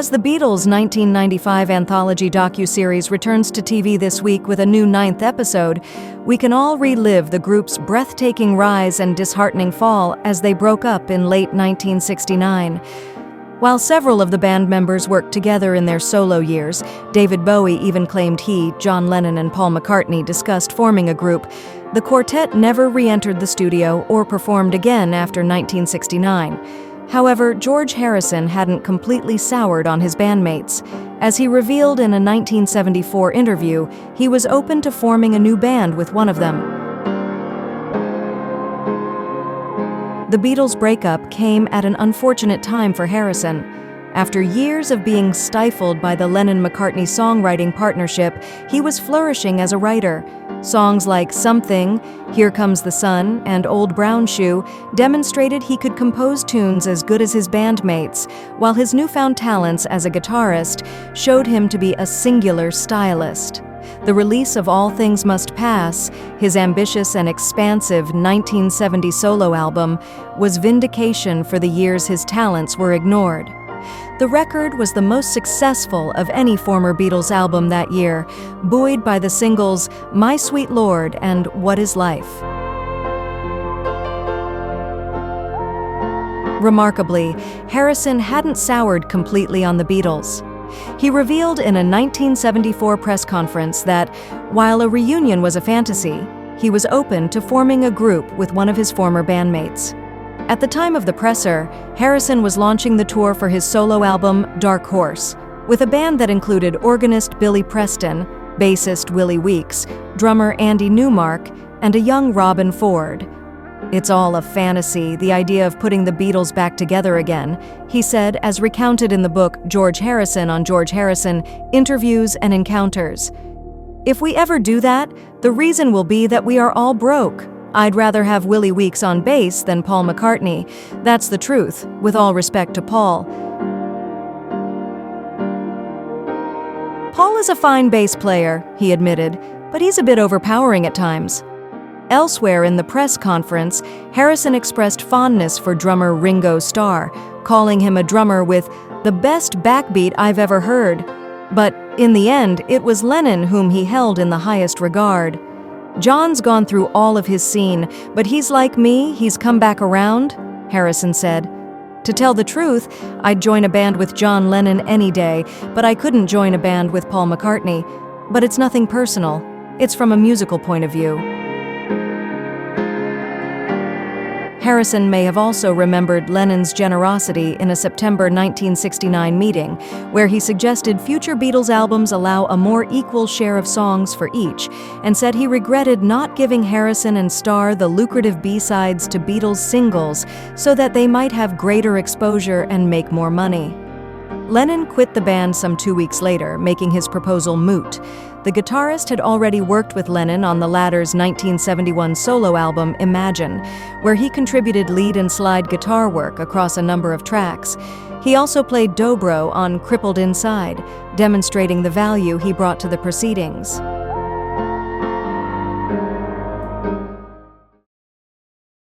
As the Beatles' 1995 Anthology docu-series returns to TV this week with a new 9th episode, we can all relive the group's breathtaking rise and disheartening fall as they broke up in late 1969. While several of the band members worked together in their solo years, David Bowie even claimed he, John Lennon and Paul McCartney discussed forming a group. The quartet never re-entered the studio or performed again after 1969. However, George Harrison hadn't completely soured on his bandmates. As he revealed in a 1974 interview, he was open to forming a new band with one of them. The Beatles' breakup came at an unfortunate time for Harrison. After years of being stifled by the Lennon-McCartney songwriting partnership, he was flourishing as a writer. Songs like Something, Here Comes the Sun, and Old Brown Shoe demonstrated he could compose tunes as good as his bandmates, while his newfound talents as a guitarist showed him to be a singular stylist. The release of All Things Must Pass, his ambitious and expansive 1970 solo album, was vindication for the years his talents were ignored. The record was the most successful of any former Beatles album that year, buoyed by the singles My Sweet Lord and What Is Life. Remarkably, Harrison hadn't soured completely on the Beatles. He revealed in a 1974 press conference that, while a reunion was a fantasy, he was open to forming a group with one of his former bandmates. At the time of the presser, Harrison was launching the tour for his solo album, Dark Horse, with a band that included organist Billy Preston, bassist Willie Weeks, drummer Andy Newmark, and a young Robin Ford. "It's all a fantasy, the idea of putting the Beatles back together again," he said, as recounted in the book George Harrison on George Harrison, Interviews and Encounters. "If we ever do that, the reason will be that we are all broke. I'd rather have Willie Weeks on bass than Paul McCartney. That's the truth, with all respect to Paul." "Paul is a fine bass player," he admitted, "but he's a bit overpowering at times." Elsewhere in the press conference, Harrison expressed fondness for drummer Ringo Starr, calling him a drummer with the best backbeat I've ever heard. But in the end, it was Lennon whom he held in the highest regard. "John's gone through all of his scene, but he's like me, he's come back around," Harrison said. "To tell the truth, I'd join a band with John Lennon any day, but I couldn't join a band with Paul McCartney. But it's nothing personal. It's from a musical point of view." Harrison may have also remembered Lennon's generosity in a September 1969 meeting, where he suggested future Beatles albums allow a more equal share of songs for each, and said he regretted not giving Harrison and Starr the lucrative B-sides to Beatles singles so that they might have greater exposure and make more money. Lennon quit the band some 2 weeks later, making his proposal moot. The guitarist had already worked with Lennon on the latter's 1971 solo album, Imagine, where he contributed lead and slide guitar work across a number of tracks. He also played dobro on Crippled Inside, demonstrating the value he brought to the proceedings.